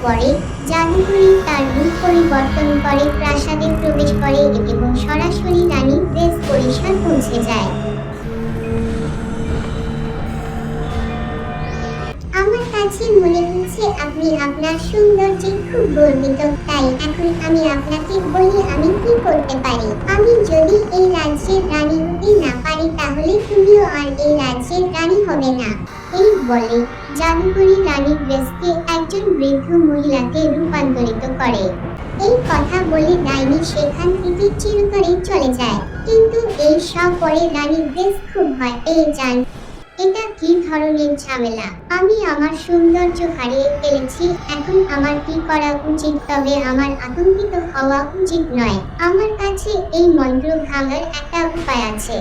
পরে জাদুকরী তার রূপ পরিবর্তন করে প্রাসাদে প্রবেশ করে এবং সরাসরি রানীর ড্রেস পরিসর পৌঁছে যায়। আমার কাছে মনে হচ্ছে আপনি আপনার সৌন্দর্যে খুব গর্বিত, তাই এখন আমি আপনাকে বলি আমি কি করতে পারি। আমি যদি এই রাজ্যের রানী হতে না পারি তাহলে তুমিও আর এই রাজ্যের রানী হবে না। এই বলে জাদুকরী রানীর ড্রেসকে একজন বৃদ্ধ মহিলাকে রূপান্তরিত করে। এই কথা বলে ডাইনি সেখান থেকে চিরতরে চলে যায়। কিন্তু এই সব পরে রানীর ড্রেস খুব ভয় পেয়ে যান। এটা কি ধরনের ঝামেলা? আমি আমার সৌন্দর্য হারিয়ে ফেলেছি, এখন আমার কি করা উচিত? তবে আমার আতঙ্কিত হওয়া উচিত নয়। আমার কাছে এই মন্ত্র ভাঙার একটা উপায় আছে।